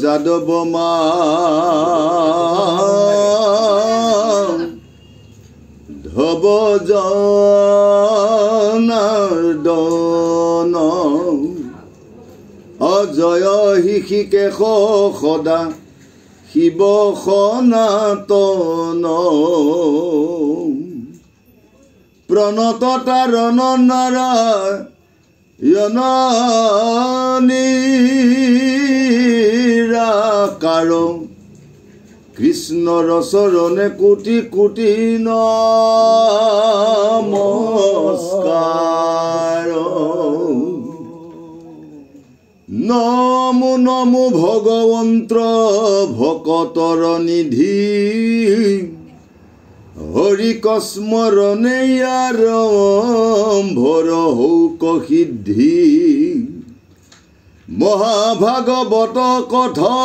যাদৱ মা ধব জনাৰ্দন অজয় হিষিকেশ সদা শিৱ সনাতন প্ৰণত তাৰণ নাৰায়ণ নিৰাকাৰ কৃষ্ণৰ চৰণে কোটি কোটি নমস্কাৰ নমো নমো ভগৱন্ত ভকতৰ নিধি হৰি কস্মৰণে আৰম্ভৰ হৌক সিদ্ধি মহাভাগৱত কথা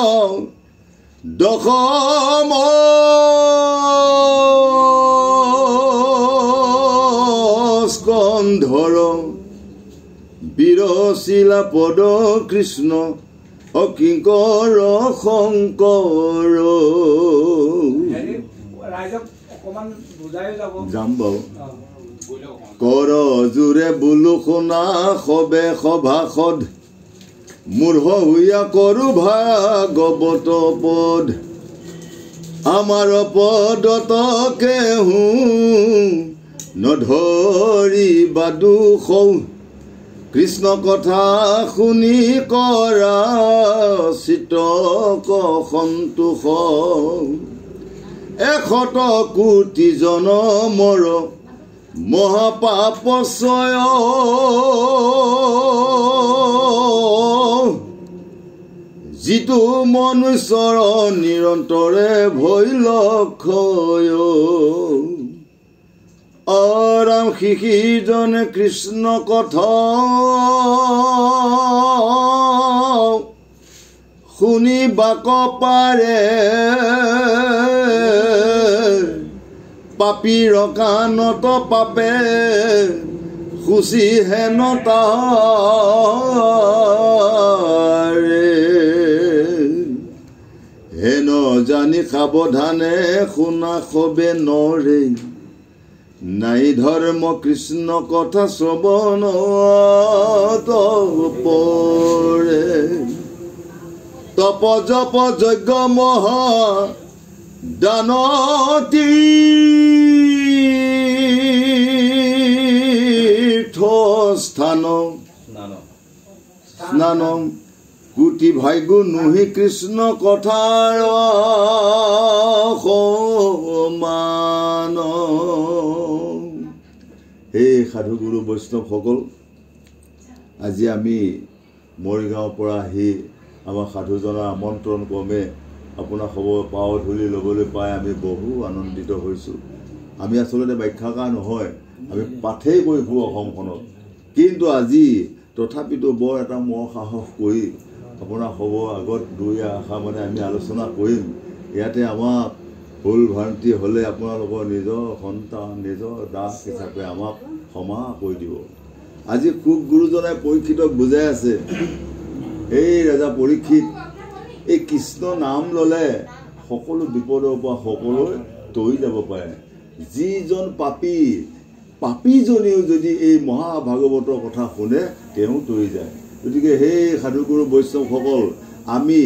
দশম স্কন্ধৰ বিৰচিলা পদ কৃষ্ণ অকিংকৰ শংকৰ যাম বাৰু কৰ জোৰে বোলো শুনা সবে সভাসদ মূঢ় হৈয়া কৰো ভাগৱত পদ আমাৰ পদত কেহু নধৰি বাদুষ কৃষ্ণ কথা শুনি কৰা চিতক সন্তোষ এশত কোটি জনমৰ মহাপাপচয় যিটো মনুষ্যৰ নিৰন্তৰে ভয় লক্ষয় অৰাম শিশিজনে কৃষ্ণ কথা শুনি বাক পাৰে পাপীৰ কাণত পাপে খুচি হেন তাৰে হেন জানি সাৱধানে শুনা সবে নৰে নাই ধৰ্ম কৃষ্ণ কথা শ্ৰৱণত পৰে তপ জপ যজ্ঞ মহা দান তীৰ্থ স্থান স্নান কোটি ভাগ্য নুহি কৃষ্ণ কথাৰ সমান হে সাধু গুৰু বৈষ্ণৱসকল আজি আমি মৰিগাঁৱৰ পৰা আহি আমাৰ সাধুজনাৰ আমন্ত্ৰণ ক্ৰমে আপোনাক খবৰ পাওঁ ধূলি ল'বলৈ পাই আমি বহু আনন্দিত হৈছোঁ আমি আচলতে ব্যাখ্যাকাৰ নহয় আমি পাঠেই কৰি ফুৰোঁ অসমখনত কিন্তু আজি তথাপিতো বৰ এটা মৰ সাহস কৰি আপোনাৰ খবৰ আগত দুই আশা মানে আমি আলোচনা কৰিম ইয়াতে আমাক ভুল ভ্ৰান্তি হ'লে আপোনালোকৰ নিজৰ সন্তান নিজৰ দাস হিচাপে আমাক ক্ষমা কৰি দিব আজি খুব গুৰুজনাই পৰীক্ষিতক বুজাই আছে এই ৰাজা পৰীক্ষিত এই কৃষ্ণ নাম ল'লে সকলো বিপদৰ পৰা সকলোৱে তৰি যাব পাৰে যিজন পাপীজনেও যদি এই মহাভাগৱতৰ কথা শুনে তেওঁ তৰি যায় গতিকে সেই সাধুগুৰু বৈষ্ণৱসকল আমি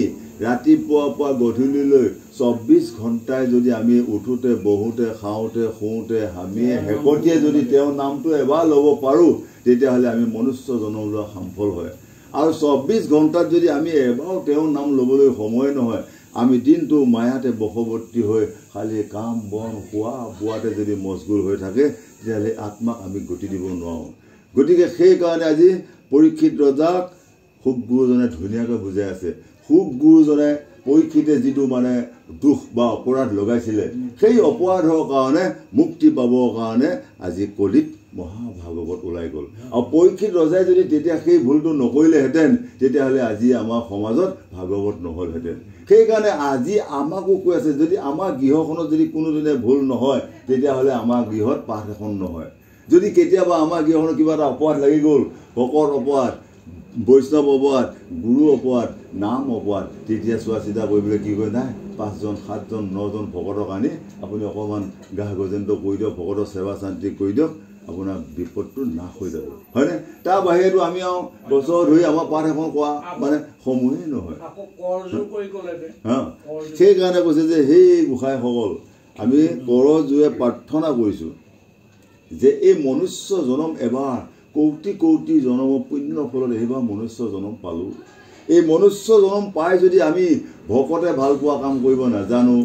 ৰাতিপুৱাৰ পৰা গধূলিলৈ 24 ঘণ্টাই যদি আমি উঠোতে বহুতে খাওঁতে শুওঁতে হামিয়ে হেকটিয়ে যদি তেওঁৰ নামটো এবাৰ ল'ব পাৰোঁ তেতিয়াহ'লে আমি মনুষ্য জন্ম লোৱা সফল হয় আৰু 24 ঘণ্টাত যদি আমি এবাৰ তেওঁৰ নাম ল'বলৈ সময় নহয় আমি দিনটো মায়াতে বশৱৰ্তী হৈ খালি কাম বন খোৱা বোৱাতে যদি মশগুল হৈ থাকে তেতিয়াহ'লে আত্মাক আমি গতি দিব নোৱাৰোঁ গতিকে সেইকাৰণে আজি পৰীক্ষিত ৰজাক খুব গুৰুজনে ধুনীয়াকৈ বুজাই আছে খুব গুৰুজনে পৰীক্ষিতে যিটো মানে দুখ বা অপৰাধ লগাইছিলে সেই অপৰাধৰ কাৰণে মুক্তি পাবৰ কাৰণে আজি কলিত মহাভাগৱত ওলাই গ'ল আৰু পৰীক্ষিত ৰজাই যদি তেতিয়া সেই ভুলটো নকৰিলেহেঁতেন তেতিয়াহ'লে আজি আমাৰ সমাজত ভাগৱত নহ'লহেঁতেন সেইকাৰণে আজি আমাকো কৈ আছে যদি আমাৰ গৃহখনত যদি কোনোদিনে ভুল নহয় তেতিয়াহ'লে আমাৰ গৃহত পাঠ এখন নহয় যদি কেতিয়াবা আমাৰ গৃহখনত কিবা এটা অপৰাধ লাগি গ'ল ভকত অপৰাধ বৈষ্ণৱ অপবাদ গুৰু অপবাদ নাম অপবাদ তেতিয়া চোৱা চিতা কৰিবলৈ কি কয় নাই 5 জন 7 জন 9 জন ভকতক আনি আপুনি অকণমান গাহ গজেন্দ্ৰ কৰি দিয়ক ভকতৰ সেৱা শান্তি কৰি দিয়ক আপোনাৰ বিপদটো নাশ হৈ যাব হয়নে তাৰ বাহিৰেতো আমি আৰু বছৰ ধৰি আমাৰ পাঠ এখন কোৱা মানে সময়ে নহয় সেইকাৰণে কৈছে যে সেই গোসাঁইসকল আমি কৰজোৰে প্ৰাৰ্থনা কৰিছোঁ যে এই মনুষ্য জনম এবাৰ কৌটি কৌটি জনম পুণ্য ফলত এইবাৰ মনুষ্য জনম পালোঁ এই মনুষ্য জনম পাই যদি আমি ভকতে ভাল পোৱা কাম কৰিব নাজানো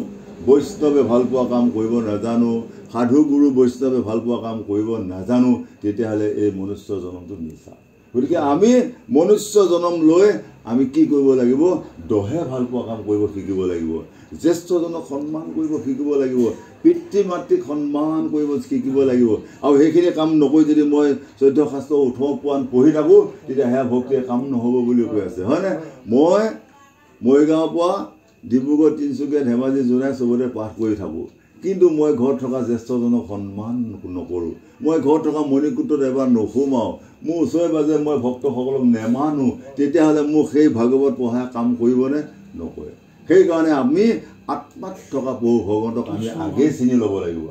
বৈষ্ণৱে ভাল পোৱা কাম কৰিব নাজানো সাধু গুৰু বৈষ্ণৱে ভাল পোৱা কাম কৰিব নাজানো তেতিয়াহ'লে এই মনুষ্য জনমটো মিছা গতিকে আমি মনুষ্য জনম লৈ আমি কি কৰিব লাগিব দহে ভাল পোৱা কাম কৰিব শিকিব লাগিব জ্যেষ্ঠজনক সন্মান কৰিব শিকিব লাগিব পিতৃ মাতৃক সন্মান কৰিব শিকিব লাগিব আৰু সেইখিনি কাম নকৰি যদি মই 14 শাস্ত্ৰ 18 পুৰাণ পঢ়ি থাকোঁ তেতিয়া সেয়া ভক্তিয়ে কাম নহ'ব বুলি কৈ আছে হয়নে মই মৰিগাঁৱৰ পৰা ডিব্ৰুগড় তিনিচুকীয়া ধেমাজি জোনাই চবতে পাঠ কৰি থাকোঁ কিন্তু মই ঘৰত থকা জ্যেষ্ঠজনক সন্মান নকৰোঁ মই ঘৰত থকা মণিকূটত এবাৰ নোসোমাওঁ মোৰ ওচৰে পাজৰে মই ভক্তসকলক নেমানো তেতিয়াহ'লে মোক সেই ভাগৱত পঢ়াই কাম কৰিবনে নকৰে সেইকাৰণে আমি আত্মাত থকা প্ৰভু ভগৱন্তক আমি আগেই চিনি ল'ব লাগিব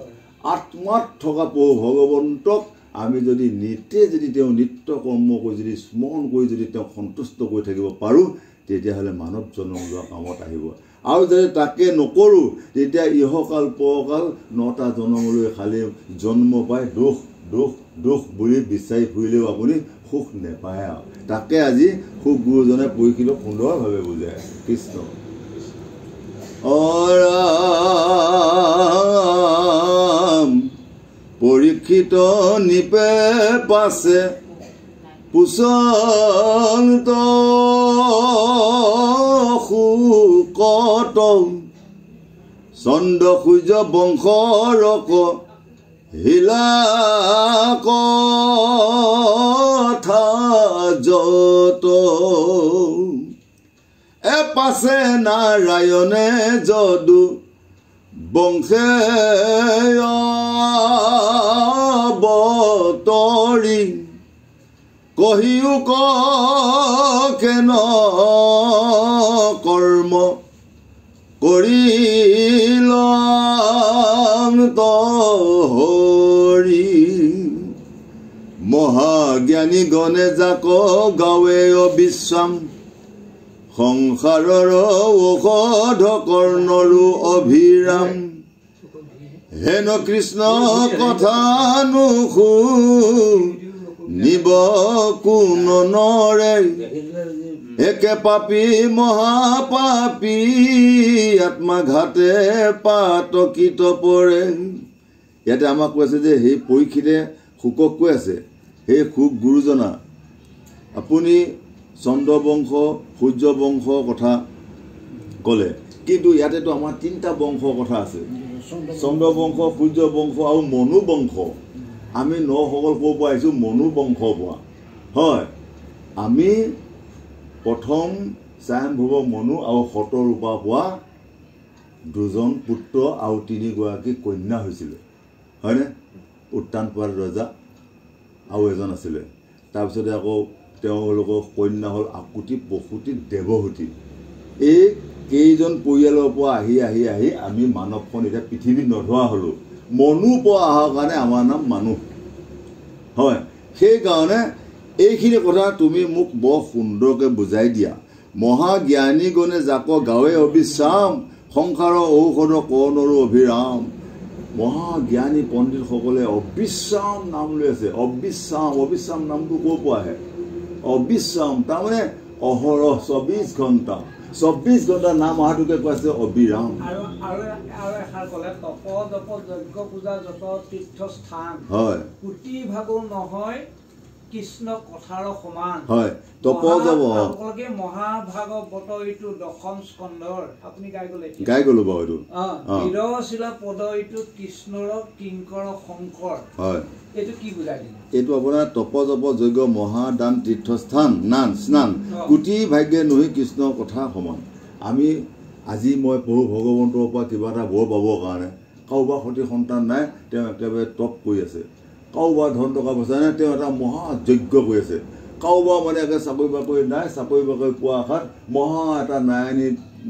আত্মাত থকা প্ৰভু ভগৱন্তক আমি যদি নিতে যদি তেওঁ নিত্য কৰ্ম কৰি যদি স্মৰণ কৰি যদি তেওঁক সন্তুষ্ট কৰি থাকিব পাৰোঁ তেতিয়াহ'লে মানৱ জন্ম লোৱা কামত আহিব আৰু যদি তাকে নকৰোঁ তেতিয়া ইহকাল পৰকাল 9টা জন্মলৈ খালি জন্ম পাই দুখ দুখ দুখ বুলি বিচাৰি ফুৰিলেও আপুনি সুখ নেপায় তাকে আজি সুখ গুৰুজনে পৰীক্ষিত সুন্দৰভাৱে বুজায় কৃষ্ণ পৰীক্ষিত নিপে পাছে পুচন্ত সুকত চন্দ্ৰ সূৰ্য বংশৰক হিলা কথা যত এপাছে নাৰায়ণে যদু বংশে বতৰি কহিও কেন কৰ্ম কৰিল হৰি মহাজ্ঞানী গণে যাক গাৱে অবিশ্ৰাম সংসাৰৰ ঔষধ কৰ্ণৰো অভিৰাম হেন কৃষ্ণ কথা নুশু নিব কোন নৰে একে পাপী মহাপাপী আত্মাঘাতে পাতকিত পৰে ইয়াতে আমাক কৈছে যে সেই পৰীক্ষিতে শুকক কৈ আছে সেই শুক গুৰুজনা আপুনি চন্দ্ৰবংশ সূৰ্য বংশ কথা ক'লে কিন্তু ইয়াতেতো আমাৰ 3টা বংশৰ কথা আছে চন্দ্ৰবংশ সূৰ্য বংশ আৰু মনু বংশ আমি নসকল ক'ৰ পৰা আহিছোঁ মনু বংশৰ পৰা হয় আমি প্ৰথম স্বয়ংভুৱ মনু আৰু শতৰূপা পোৱা 2জন পুত্ৰ আৰু 3গৰাকী কন্যা হৈছিলে হয়নে উত্তানপাদ ৰজা আৰু এজন আছিলে তাৰপিছতে আকৌ তেওঁলোকৰ কন্যা হ'ল আকুতি প্ৰসূতি দেৱহূতি এই কেইজন পৰিয়ালৰ পৰা আহি আহি আহি আমি মানৱখন এতিয়া পৃথিৱীত নধৰা হ'লোঁ মনু পৰা অহাৰ কাৰণে আমাৰ নাম মানুহ হয় সেইকাৰণে এইখিনি কথা তুমি মোক বৰ সুন্দৰকৈ বুজাই দিয়া মহাজ্ঞানীগণে যাক গাৱে অবিশ্ৰাম সংসাৰৰ ঔষধ কৰ্ণৰো অভিৰাম মহাজ্ঞানী পণ্ডিতসকলে অবিশ্ৰাম নাম লৈ আছে অবিশ্ৰাম নামটো ক'ৰ পৰা আহে অবিশ্ৰাম তাৰমানে অহৰহ 24 ঘণ্টা নাম অহাটোকে কৈ আছে অবিৰাম আৰু এষাৰ ক'লে তপ জপ যজ্ঞ পূজা যত তীৰ্থস্থান হয় কোটি ভাগো নহয় কৃষ্ণ কথাৰ সমান হয় তপ জপ আপোনালোকে মহাভাগৱত এইটো 10ম স্কন্ধৰ আপুনি গাই গ'লো বাৰু বিৰশিলা পদ এইটো কৃষ্ণৰ কিংকৰ শংকৰ হয় এইটো কি বুজাই দিলে এইটো আপোনাৰ তপ জপ যজ্ঞ মহাদান তীৰ্থস্থান স্নান কোটি ভাগ্যে নহি কৃষ্ণ কথা সমান আমি আজি মই প্ৰভু ভগৱন্তৰ পৰা কিবা এটা বৰ পাবৰ কাৰণে কাৰোবাৰ সতি সন্তান নাই তেওঁ একেবাৰে তপ কৰি আছে কাৰোবাৰ ধন টকা পইচা নাই তেওঁ এটা মহাযজ্ঞ কৰি আছে কাৰোবাৰ মানে একে চাকৰি বাকৰি নাই, চাকৰি বাকৰি পোৱা আশাত মহা এটা নাৰায়ণী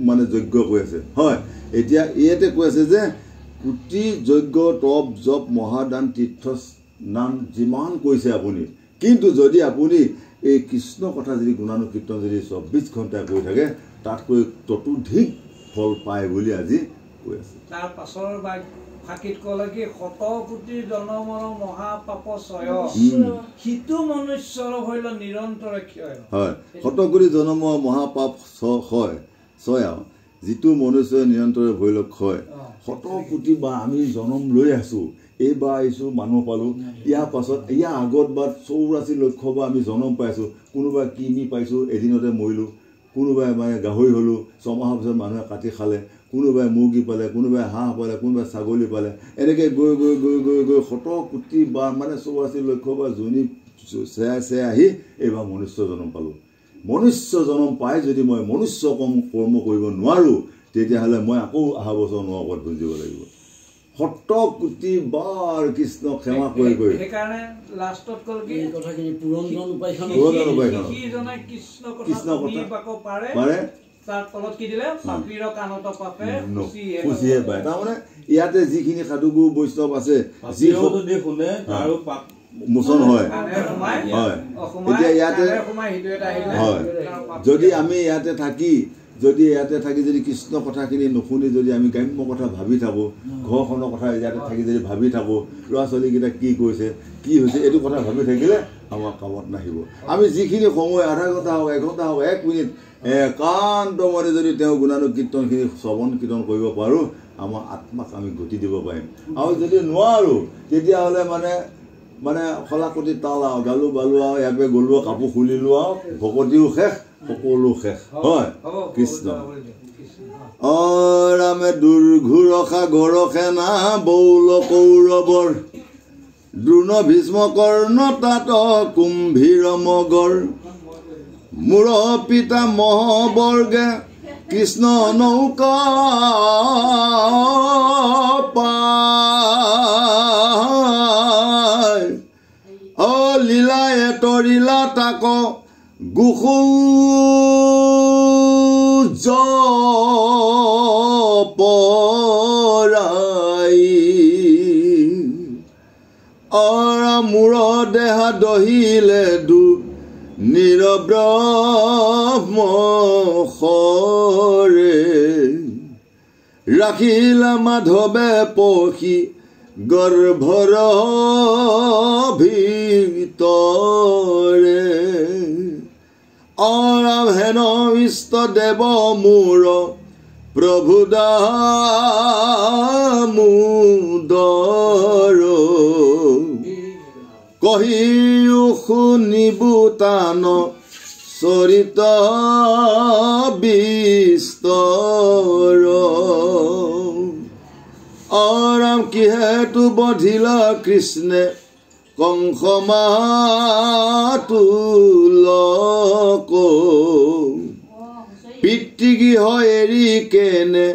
মানে যজ্ঞ কৰি আছে। হয়, এতিয়া ইয়াতে কৈ আছে যে কোটি যজ্ঞ তপ জপ মহাদান তীৰ্থ নাম যিমান কৈছে আপুনি, কিন্তু যদি আপুনি এই কৃষ্ণ কথা যদি গুণানুকীৰ্তন যদি 24 ঘণ্টা কৰি থাকে তাতকৈ ততোধিক ফল পায় বুলি আজি কৈ আছে। তাৰ পাছৰ ফাঁকিত ক'লে কি 100 কোটি জনমৰ মহাপাপ ছয় সিটো মনুষ্যৰ হইল নিৰন্তৰে ক্ষয়। হয়, 100 কোটি জনমৰ মহাপাপ ছয় যিটো মনুষ্যই নিৰন্তৰে ভৈল ক্ষয়। 100 কোটি বা আমি জনম লৈ আছো, এইবাৰ আহিছোঁ মানুহ পালোঁ, ইয়াৰ পাছত ইয়াৰ আগত বা 84 লক্ষ বা আমি জনম পাইছোঁ, কোনোবাই কিনি পাইছোঁ এদিনতে মৰিলোঁ, কোনোবাই মানে গাহৰি হ'লোঁ 6 মাহৰ পিছত মানুহে কাটি খালে, কোনোবাই মুৰ্গী পালে, কোনোবাই হাঁহ পালে, কোনোবাই ছাগলী পালে, এনেকৈ গৈ গৈ গৈ গৈ গৈ 100 কোটি বা মানে 84 লক্ষ বা জনী চেৰাই আহি এইবাৰ মনুষ্য জনম পালোঁ। মনুষ্য জনম পাই যদি মই মনুষ্য কৰ্ম কৰিব নোৱাৰোঁ তেতিয়াহ'লে মই আকৌ অহা বছৰ নৰকত ভুজিব লাগিব। 100 কোটি বাৰ কৃষ্ণ ক্ষমা কৰি কৰি সেইকাৰণে লাষ্টত ক'ল কি কথাখিনি পুৰঞ্জন উপাখ্যান কৃষ্ণ কথা পাৰে তাৰ তলত কি দিলে পাপীৰ কাণত পাপে খুচিহে পায়। তাৰমানে ইয়াতে যিখিনি সাধুগুৰু বৈষ্ণৱ আছে যি শুনে আৰু মোচন হয়। এতিয়া ইয়াতে হয়, যদি আমি ইয়াতে থাকি যদি কৃষ্ণ কথাখিনি নুশুনি যদি আমি গ্ৰাম্য কথা ভাবি থাকোঁ, ঘৰখনৰ কথা ইয়াতে থাকি যদি ভাবি থাকোঁ, ল'ৰা ছোৱালীকেইটা কি কৈছে কি হৈছে এইটো কথা ভাবি থাকিলে আমাৰ কামত নাহিব। আমি যিখিনি সময় আধা ঘণ্টা হওক, 1 ঘণ্টা হওক, 1 মিনিট একান্ত মনে যদি তেওঁ গুণানুকীৰ্তনখিনি শ্ৰৱণ কীৰ্তন কৰিব পাৰোঁ, আমাৰ আত্মাক আমি গতি দিব পাৰিম। আৰু যদি নোৱাৰোঁ তেতিয়াহ'লে মানে খলাকতি তাল আৰু গালো বালো আৰু ইয়াকে গ'লো কাপোৰ খুলিলোঁ আৰু ভকতিও শেষ, সকলো শেষ। হয়, কৃষ্ণ ৰামে দুৰ্ঘোৰ সাগৰ সেনা বৌল কৌৰৱৰ দ্ৰোণ ভীষ্ম কৰ্ণ তাত কুম্ভীৰ মগৰ মূৰ পিতা মহাবৰ্গে কৃষ্ণ নৌকা পায় লীলায়ে তৰিলা তাক গুসু জপৰাই মূৰ দেহা দহিলে দু নিৰব্ৰহ্মৰে ৰাখিলা মাধৱে পখি গৰ্ভৰ ভিতৰে হেন ইষ্ট দেৱ মূৰ প্ৰভু দামোদৰ কহিও শুনিবু তান চৰিত বিস্তৰ ৰাম কিহেতু বধিলা কৃষ্ণে কংস মাতুলক পিতৃগৃহ এৰি কেনে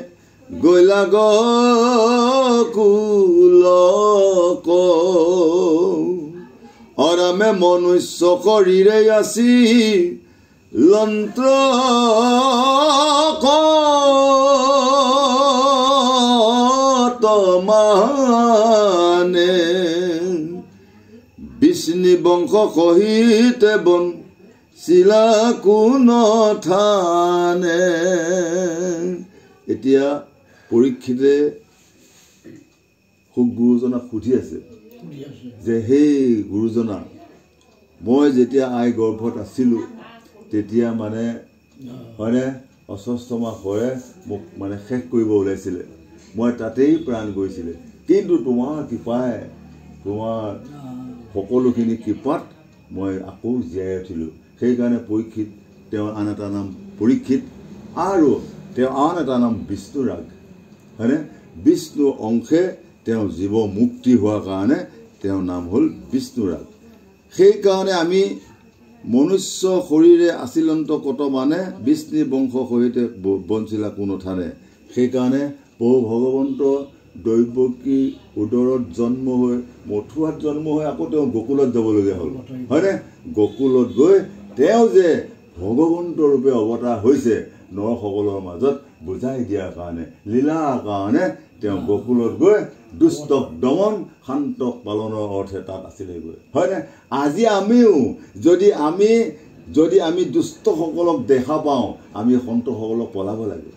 গৈলা গকুলক ৰামে মনুষ্য শৰীৰে আছি লন্ত্ৰ মানে বিষ্ণু বংশ সহিতে বন চিলা কোন থানে। এতিয়া পৰীক্ষিতে গুৰুজনাক সুধি আছে যে সেই গুৰুজনা, মই যেতিয়া আই গৰ্ভত আছিলোঁ তেতিয়া মানে অস্বস্থ মাহ হয় মোক মানে শেষ কৰিব ওলাইছিলে, মই তাতেই প্ৰাণ গৈছিলে, কিন্তু তোমাৰ কৃপাই তোমাৰ সকলোখিনি কৃপাত মই আকৌ জীয়াই উঠিলোঁ। সেইকাৰণে পৰীক্ষিত তেওঁৰ আন এটা নাম পৰীক্ষিত আৰু তেওঁ আন এটা নাম বিষ্ণুৰাগ, হয়নে? বিষ্ণু অংশে তেওঁ জীৱ মুক্তি হোৱাৰ কাৰণে তেওঁৰ নাম হ'ল বিষ্ণুৰাগ। সেইকাৰণে আমি মনুষ্য শৰীৰে আছিলন্ত কত মানে বিষ্ণু বংশ সহিতে বঞ্চিলা কোনো থানে। সেইকাৰণে প্ৰভু ভগৱন্ত দৈৱকী উদৰত জন্ম হৈ মথুৰাত জন্ম হৈ আকৌ তেওঁ গোকুলত যাবলগীয়া হ'ল হয়নে গোকুলত গৈ তেওঁ যে ভগৱন্ত ৰূপে অৱতাৰ হৈছে নৰসকলৰ মাজত বুজাই দিয়াৰ কাৰণে লীলাৰ কাৰণে তেওঁ গোকুলত গৈ দুষ্টক দমন শান্তক পালনৰ অৰ্থে তাত আছিলে গৈ হয়নে আজি আমিও যদি আমি দুষ্টসকলক দেখা পাওঁ আমি সন্তসকলক পলাব লাগে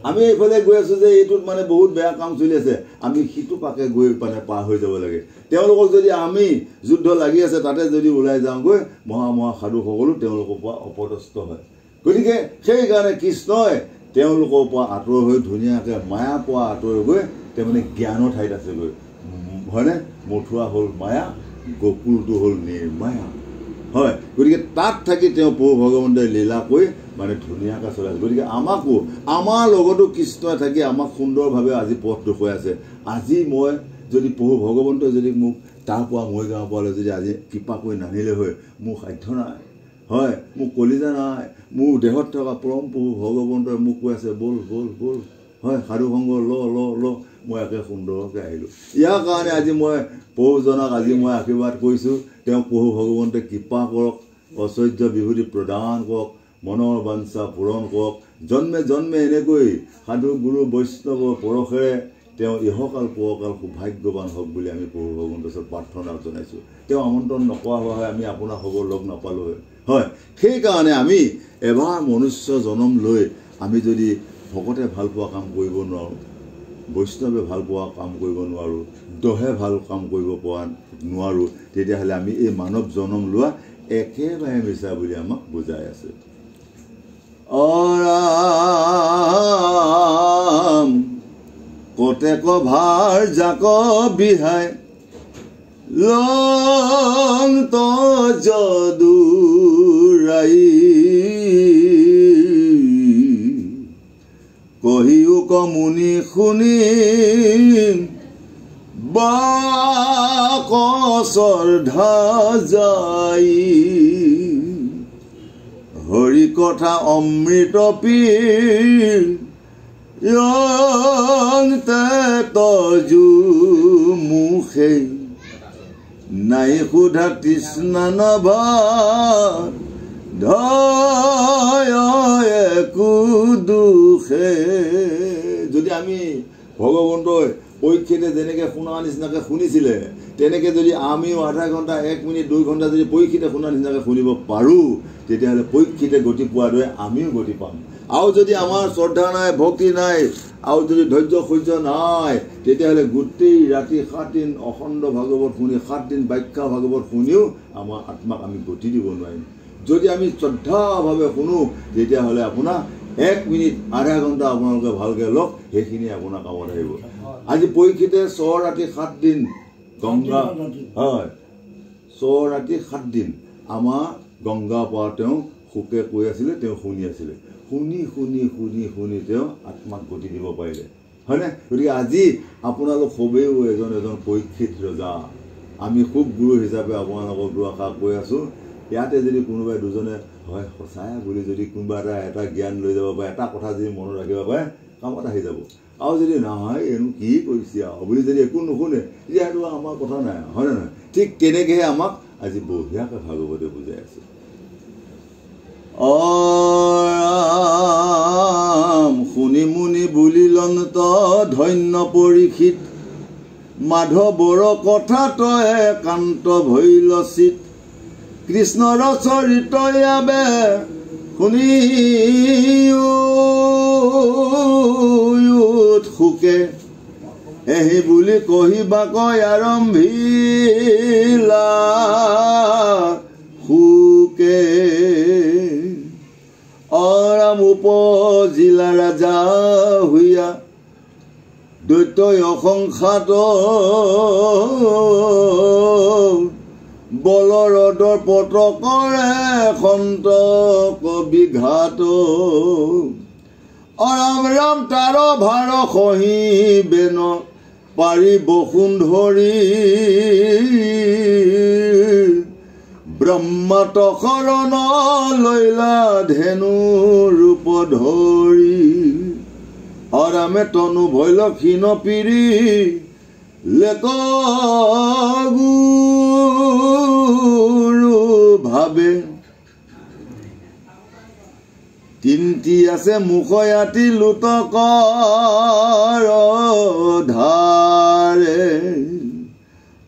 আমি এইফালে গৈ আছো যে এইটোত মানে বহুত বেয়া কাম চলি আছে আমি সিটো পাকে গৈ মানে পাৰ হৈ যাব লাগে তেওঁলোকক যদি আমি যুদ্ধ লাগি আছে তাতে যদি ওলাই যাওঁ গৈ মহা সাধুসকলো তেওঁলোকৰ পৰা অপদস্থ হয় গতিকে সেইকাৰণে কৃষ্ণই তেওঁলোকৰ পৰা আঁতৰ হৈ ধুনীয়াকৈ মায়া পৰা আঁতৰ গৈ তেওঁলোকে জ্ঞানৰ ঠাইত আছে গৈ হয়নে মথুৰা হ'ল মায়া গোকুলটো হ'ল নিৰ্মায়া হয় গতিকে তাত থাকি তেওঁ প্ৰভু ভগৱন্তই লীলা কৰি মানে ধুনীয়াকৈ চলাইছে গতিকে আমাকো আমাৰ লগতো কৃষ্ণই থাকি আমাক সুন্দৰভাৱে আজি পথ দেখুৱাই আছে আজি মই যদি প্ৰভু ভগৱন্তই যদি মোক তাৰ পৰা মৰিগাঁও পোৱালৈ যদি আজি কৃপা কৰি নানিলে হয় মোৰ সাধ্য নাই হয় মোৰ কলিজা নাই মোৰ দেহত থকা পৰম প্ৰভু ভগৱন্তই মোক কৈ আছে বল বল বল হয় সাধুসংগ ল মই একে সুন্দৰকৈ আহিলোঁ ইয়াৰ কাৰণে আজি মই প্ৰভুজনক আজি মই আশীৰ্বাদ কৰিছোঁ তেওঁ প্ৰভু ভগৱন্তই কৃপা কৰক ঐশ্বৰ্য বিভূতি প্ৰদান কৰক মনৰ বাঞ্ছা পূৰণ কৰক জন্মে জন্মে এনেকৈ সাধু গুৰু বৈষ্ণৱৰ পৰশেৰে তেওঁ ইহকাল পৰকাল সৌভাগ্যৱান হওক বুলি আমি প্ৰভু ভগৱন্তৰ ওচৰত প্ৰাৰ্থনা জনাইছোঁ তেওঁ আমন্ত্ৰণ নকৰা হোৱা হয় আমি আপোনাৰ খবৰ লগ নাপালোঁ হয় সেইকাৰণে আমি এবাৰ মনুষ্য জন্ম লৈ আমি যদি ভকতে ভাল পোৱা কাম কৰিব নোৱাৰোঁ বৈষ্ণৱে ভাল পোৱা কাম কৰিব নোৱাৰোঁ দহে ভাল কাম কৰিব পৰা নোৱাৰোঁ তেতিয়াহ'লে আমি এই মানৱ জন্ম লোৱা একেবাৰে মিছা বুলি আমাক বুজাই আছে অৰাম কতেক ভাৰ জাক বিহাই লন্ত যদুৰাই কহিও কমুনি শুনি বাক শ্ৰদ্ধা যাই হৰি কথা অমৃত পীৰ তজু মুখে নাই সোধা তৃষ্ণা নভা একো দুখে যদি আমি ভগৱন্তই পৰীক্ষিতে যেনেকৈ শুনা নিচিনাকৈ শুনিছিলে তেনেকৈ যদি আমিও আধা ঘণ্টা 1 মিনিট 2 ঘণ্টা যদি পৰীক্ষিতে শুনা নিচিনাকৈ শুনিব পাৰোঁ তেতিয়াহ'লে পৰীক্ষিতে গতি পোৱাৰ দৰে আমিও গতি পাম আৰু যদি আমাৰ শ্ৰদ্ধা নাই ভক্তি নাই আৰু যদি ধৈৰ্য সহ্য নাই তেতিয়াহ'লে গোটেই ৰাতি 7 দিন অখণ্ড ভাগৱত শুনি 7 দিন ব্যাখ্যা ভাগৱত শুনিও আমাৰ আত্মাক আমি গতি দিব নোৱাৰিম যদি আমি শ্ৰদ্ধাভাৱে শুনো তেতিয়াহ'লে আপোনাৰ 1 মিনিট আধা ঘণ্টা আপোনালোকে ভালকৈ লওক সেইখিনি আপোনাৰ কামত আহিব আজি পৰীক্ষিতে 6 ৰাতি 7 দিন গংগা হয় 6 ৰাতি 7 দিন আমাৰ গংগা পৰা তেওঁ সুখে কৈ আছিলে তেওঁ শুনি আছিলে শুনি শুনি শুনি শুনি তেওঁ আত্মাক গতি দিব পাৰিলে হয়নে গতিকে আজি আপোনালোক সবেও এজন পৰীক্ষিত ৰজা আমি খুব গুৰু হিচাপে আপোনালোকক দুআষাৰ কৈ আছোঁ ইয়াতে যদি কোনোবাই দুজনে হয় সঁচাই বুলি যদি কোনোবা এটা জ্ঞান লৈ যাব পাৰে এটা কথা যদি মনত ৰাখিব পাৰে কামত আহি যাব আৰু যদি নহয় এনো কি কৰিছে আৰু বুলি যদি একো নুশুনে তেতিয়াতো আমাৰ কথা নাই হয়নে নহয় ঠিক তেনেকৈহে আমাক আজি বঢ়িয়াকৈ ভাগৱতে বুজাই আছে শুনি মুনি বুলিলন্ত ধন্য পৰীক্ষিত মাধৱৰ কথা তই কান্ত ভৈল চিত কৃষ্ণৰ চৰিত ইয়াবে শুনি সুকে এহি বুলি কহিবা কয় আৰম্ভিলা সুকে অৰাম উপজিলা ৰাজা হৈয়া দৈত্যই অসংখ্যাত বলৰদৰ পতকৰে সন্তক বিঘাত অৰাম ৰাম তাৰ ভাৰ সহিবেন পাৰি বসুন্ধৰি ব্ৰহ্মাত শৰণ লৈলা ধেনু ৰূপ ধৰি অৰামে তনু ভৈল ক্ষীণ পিৰি লেকগুৰু ভাবে তিনটি আছে মুখয়াতি লুটকৰ ধাৰে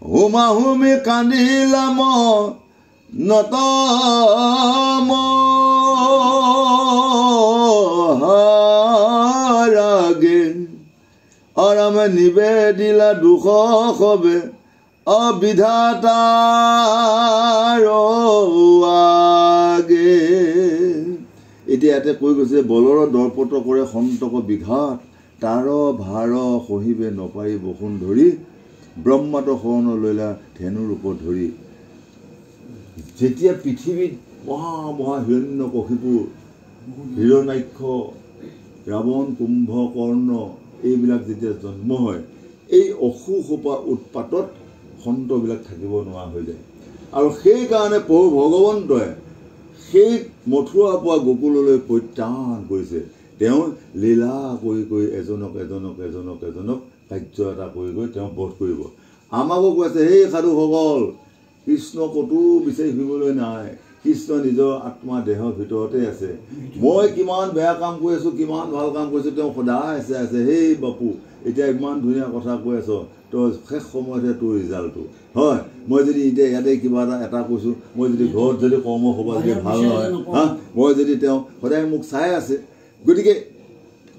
হুমা হুমি কান্দিলাম নতম হাৰাগে অৰামে নিবেদিলা দুখ সবে অবিধাতাৰ আগে এতিয়া ইয়াতে কৈ গৈছে বলৰ দৰ্পত কৰে সন্তক বিঘাত তাৰ ভাৰ সহিবে নপাৰি বসুন ধৰি ব্ৰহ্মাত শৰণ লৈলা ধেনুৰ ৰূপত ধৰি যেতিয়া পৃথিৱীত মহা মহা হিৰণ্যকশিপু হিৰণ্যাক্ষ ৰাৱণ কুম্ভকৰ্ণ এইবিলাক যেতিয়া জন্ম হয় এই অসুখোপা উৎপাতত সন্তবিলাক থাকিব নোৱাৰা হৈ যায় আৰু সেইকাৰণে প্ৰভু ভগৱন্তই সেই মথুৰা পোৱা গোকুললৈ প্ৰত্যান কৰিছে তেওঁ লীলা কৰি কৰি এজনক এজনক এজনক এজনক কাৰ্য এটা কৰি কৰি তেওঁ বধ কৰিব আমাকো কৈছে সেই সাধুসকল কৃষ্ণ ক'তো বিচাৰি ফুৰিবলৈ নাই কৃষ্ণ নিজৰ আত্মা দেহৰ ভিতৰতে আছে মই কিমান বেয়া কাম কৰি আছোঁ কিমান ভাল কাম কৰিছোঁ তেওঁ সদায় আছে সেই বাপু এতিয়া ইমান ধুনীয়া কথা কৈ আছ তই শেষ সময়তহে তোৰ ৰিজাল্টটো হয় মই যদি এতিয়া ইয়াতে কিবা এটা কৈছোঁ মই যদি ঘৰত যদি কৰ্ম সভা যদি ভাল নহয় হা মই যদি তেওঁ সদায় মোক চাই আছে গতিকে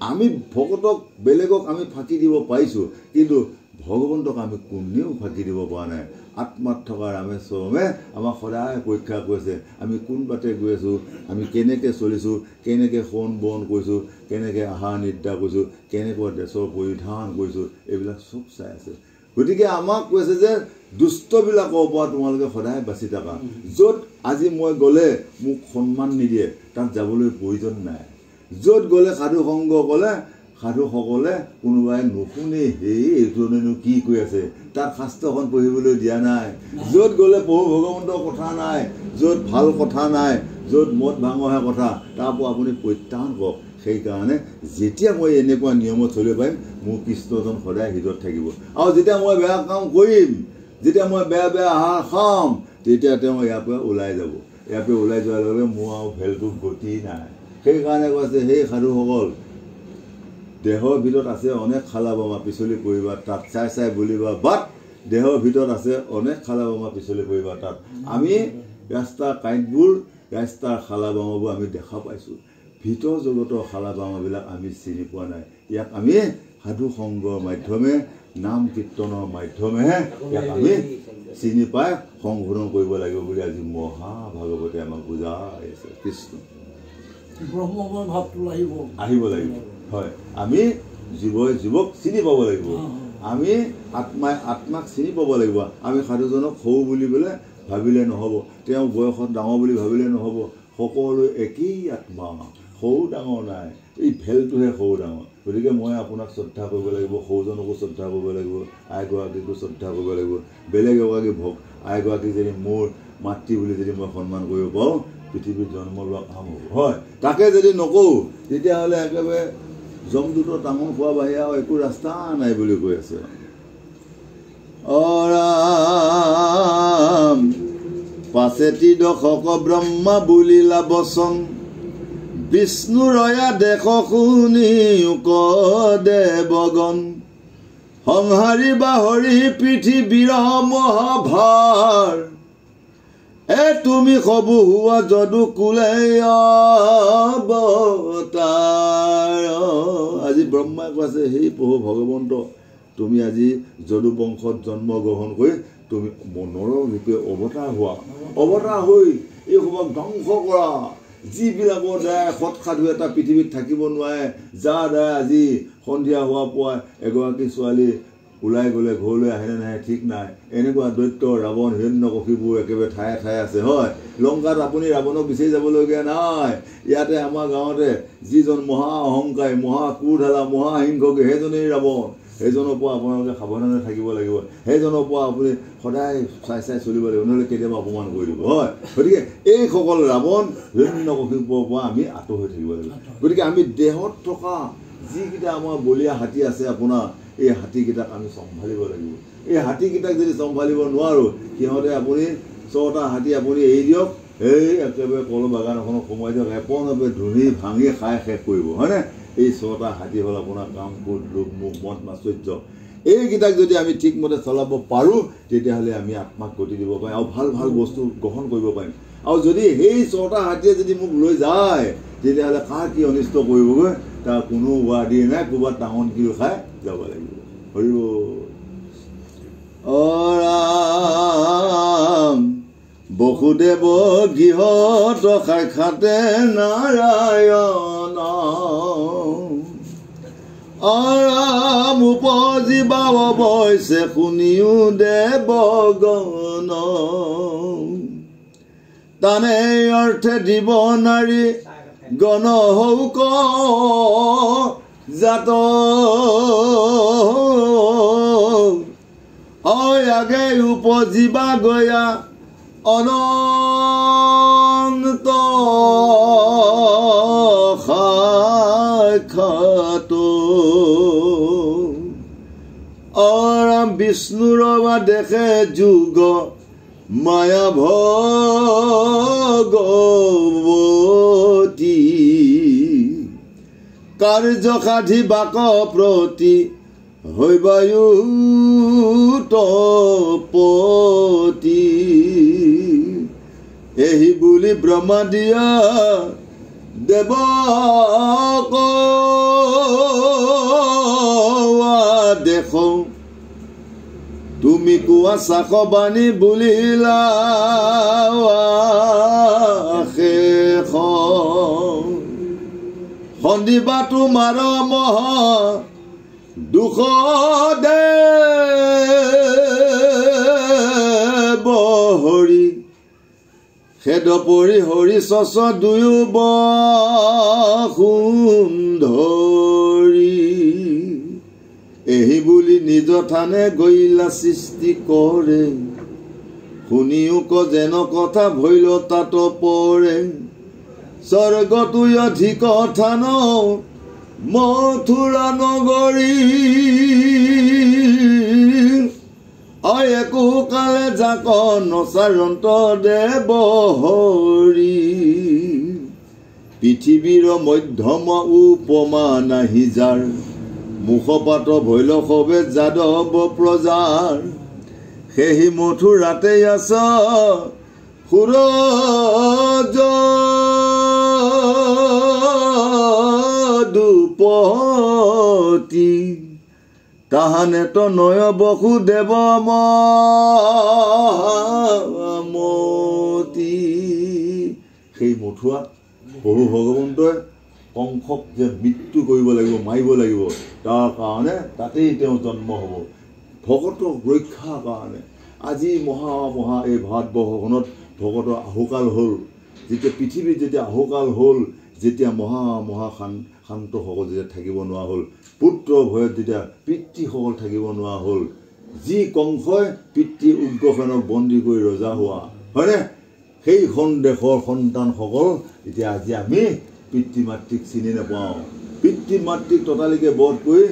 আমি ভকতক বেলেগক আমি ফাঁকি দিব পাৰিছোঁ কিন্তু ভগৱন্তক আমি কোনেও ফাঁকি দিব পৰা নাই আত্মাত থকা ৰামেশ্বৰমে আমাক সদায় পৰীক্ষা কৰিছে আমি কোন বাটে গৈ আছোঁ আমি কেনেকৈ চলিছোঁ কেনেকৈ শোণ বন কৰিছোঁ কেনেকৈ আহাৰ নিদ্ৰা কৰিছোঁ কেনেকুৱা ড্ৰেছৰ পৰিধান কৰিছোঁ এইবিলাক চব চাই আছে গতিকে আমাক কৈছে যে দুষ্টবিলাকৰ পৰা তোমালোকে সদায় বাচি থাকা য'ত আজি মই গ'লে মোক সন্মান নিদিয়ে তাত যাবলৈ প্ৰয়োজন নাই য'ত গ'লে সাধু সংগ গ'লে সাধুসকলে কোনোবাই নুশুনে এইজনেনো কি কৈ আছে তাত শাস্ত্ৰখন পঢ়িবলৈ দিয়া নাই য'ত গ'লে প্ৰভু ভগৱন্তৰ কথা নাই য'ত ভাল কথা নাই য'ত মদ ভাঙোৱা কথা তাৰ পৰা আপুনি প্ৰত্যান কৰক সেইকাৰণে যেতিয়া মই এনেকুৱা নিয়মত চলিব পাৰিম মোৰ কৃষ্ণজন সদায় হৃদয়ত থাকিব আৰু যেতিয়া মই বেয়া কাম কৰিম যেতিয়া মই বেয়া বেয়া আহাৰ খাম তেতিয়া তেওঁ ইয়াৰ পৰা ওলাই যাব ইয়াৰ পৰা ওলাই যোৱাৰ লগে মোৰ আৰু ভেলটো গতি নাই সেইকাৰণে কৈছে সেই সাধুসকল দেহৰ ভিতৰত আছে অনেক খালা বোমা পিছলি কৰিবা তাত চাই চাই বুলিবা বাট দেহৰ ভিতৰত আছে অনেক খালা বোমা পিছলি কৰিবা তাত আমি ৰাস্তাৰ কাঁইটবোৰ ৰাস্তাৰ খালা বোমাবোৰ আমি দেখা পাইছোঁ ভিতৰ জগতৰ খালা বোমাবিলাক আমি চিনি পোৱা নাই ইয়াক আমি সাধু সংগৰ মাধ্যমে নাম কীৰ্তনৰ মাধ্যমেহে ইয়াক আমি চিনি পাই সংশোধন কৰিব লাগিব বুলি আজি মহাভাগৱতে আমাক বুজাই আছে কৃষ্ণ ব্ৰহ্মময় ভাৱটো আহিব লাগিব হয় আমি জীৱক চিনি পাব লাগিব আমি আত্মাই আত্মাক চিনি পাব লাগিব আমি সাধুজনক সৰু বুলি পেলাই ভাবিলে নহ'ব তেওঁ বয়সত ডাঙৰ বুলি ভাবিলে নহ'ব সকলো একেই আত্মা সৰু ডাঙৰ নাই এই ভেলটোহে সৰু ডাঙৰ গতিকে মই আপোনাক শ্ৰদ্ধা কৰিব লাগিব সৰুজনকো শ্ৰদ্ধা কৰিব লাগিব আইগৰাকীকো শ্ৰদ্ধা কৰিব লাগিব বেলেগ এগৰাকী আইগৰাকী যদি মোৰ মাতৃ বুলি যদি মই সন্মান কৰিব পাৰোঁ পৃথিৱীত জন্ম লোৱা কাম হ'ব হয় তাকে যদি নকওঁ তেতিয়াহ'লে একেবাৰে জমদূতৰ তামোল খোৱা বাহিৰে আৰু একো ৰাস্তা নাই বুলি কৈ আছে অৰাম পাছেতি দশক ব্ৰহ্মা বুলিলা বচন বিষ্ণু ৰয়া দেশ শুনি দেৱগণ সংহাৰী বাহৰি পৃথিৱীৰ মহাভাৰ তুমি সবু হোৱা যদু কুলে অৱতাৰ আজি ব্ৰহ্মাই কৈছে সেই প্ৰভু ভগৱন্ত তুমি আজি যদু বংশত জন্ম গ্ৰহণ কৰি তুমি মনৰ ৰূপে অৱতাৰ হৈ এই সময়ত ধ্বংস কৰা যিবিলাকৰ দ্বাৰা সৎ সাধু এটা পৃথিৱীত থাকিব নোৱাৰে যাৰ দ্বাৰা আজি সন্ধিয়া হোৱা পোৱা এগৰাকী ছোৱালী ওলাই গ'লে ঘৰলৈ আহেনে নাহে ঠিক নাই এনেকুৱা দৈত্য ৰাৱণ হিৰণ্যকশিপুৰ একেবাৰে ঠায়ে ঠায়ে আছে হয় লংকাত আপুনি ৰাৱণক বিচাৰি যাবলগীয়া নাই ইয়াতে আমাৰ গাঁৱতে যিজন মহা অহংকাৰী মহা কুৰ্ধালা মহা হিংসকে সেইজনেই ৰাৱণ সেইজনৰ পৰা আপোনালোকে সাৱধানে থাকিব লাগিব সেইজনৰ পৰা আপুনি সদায় চাই চাই চলিব লাগিব নহ'লে কেতিয়াবা অপমান কৰি দিব হয় গতিকে এইসকল ৰাৱণ হিৰণ্যকশিপুৰৰ পৰা আমি আঁতৰ হৈ থাকিব লাগিব গতিকে আমি দেহত থকা যিকেইটা আমাৰ বলীয়া হাতী আছে আপোনাৰ এই হাতীকেইটাক আমি চম্ভালিব লাগিব এই হাতীকেইটাক যদি চম্ভালিব নোৱাৰোঁ সিহঁতে আপুনি 6টা হাতী আপুনি এৰি দিয়ক এই একেবাৰে কল বাগান এখনত সোমাই দিয়ক এপনভাৱে ধুনি ভাঙি খাই শেষ কৰিব হয়নে এই 6টা হাতী হ'ল আপোনাৰ কাম ক্ৰোধ লোভ মোহ মদ মাশ্চৰ্য এইকেইটাক যদি আমি ঠিকমতে চলাব পাৰোঁ তেতিয়াহ'লে আমি আত্মাক গতি দিব পাৰিম আৰু ভাল ভাল বস্তু গ্ৰহণ কৰিব পাৰিম আৰু যদি সেই 6টা হাতীয়ে যদি মোক লৈ যায় তেতিয়াহ'লে কাৰ কি অনিষ্ট কৰিবগৈ তাৰ কোনো ৱাৰ্ডি নাই ক'ৰবাত টাঙন কি খাই যাব লাগিব হৰিব ৰাম বসুদেৱ গৃহত সাক্ষাতে নাৰায়ণ আৰাম উপজীৱাব বৈছে শুনিও দেৱগণ তানে অৰ্থে দিব নাৰী গণ হৌক জাত আগে উপজীৱা গয়া অনন্ত সাক্ষাত আৰাম বিষ্ণুৰ দেখে যুগ মায়া ভগৱতী কাৰ্য সাধি বাক প্ৰতি হৈবায়ুতপতি এহি বুলি ব্ৰহ্মা দিয়া দেৱক দেখ তুমি কোৱা চাক বাণী বুলিলা শেষ সন্দিবা তোমাৰ মহা দুখ দেৱ হৰি খেদ পৰি হৰি চচ দুয়ো সুন্দৰী এহি বুলি নিজ থানে গৈলা সৃষ্টি কৰে শুনিও ক যেন কথা ভৈল তাত পৰে স্বৰ্গটো অধিক থান মথুৰা নগৰী একো কালে যাক নচাৰন্ত দেৱ হৰি পৃথিৱীৰ মধ্যম উপমা নাহি যাৰ মুখপাত ভৈল সবে যাদৱ প্ৰজাৰ সেহি মথুৰাতে আছ সুৰজ দুপতি তাহানে তো নয় বসুদেৱ মতি সেই মথুৰাত প্ৰভু ভগৱন্তই কংসক যে মৃত্যু কৰিব লাগিব মাৰিব লাগিব তাৰ কাৰণে তাতেই তেওঁ জন্ম হ'ব ভকতক ৰক্ষাৰ কাৰণে আজি মহা মহা এই ভাৰতবৰ্ষখনত ভকতৰ আহুকাল হ'ল যেতিয়া পৃথিৱীত যেতিয়া আহুকাল হ'ল যেতিয়া মহা মহা শান্তসকল যেতিয়া থাকিব নোৱাৰা হ'ল পুত্ৰ ভয়ত যেতিয়া পিতৃসকল থাকিব নোৱাৰা হ'ল যি কংসই পিতৃ উগ্ৰসেনক বন্দী কৰি ৰজা হোৱা হয়নে সেইখন দেশৰ সন্তানসকল এতিয়া আজি আমি পিতৃ মাতৃক চিনি নাপাওঁ পিতৃ মাতৃক ততালিকে বধ কৰি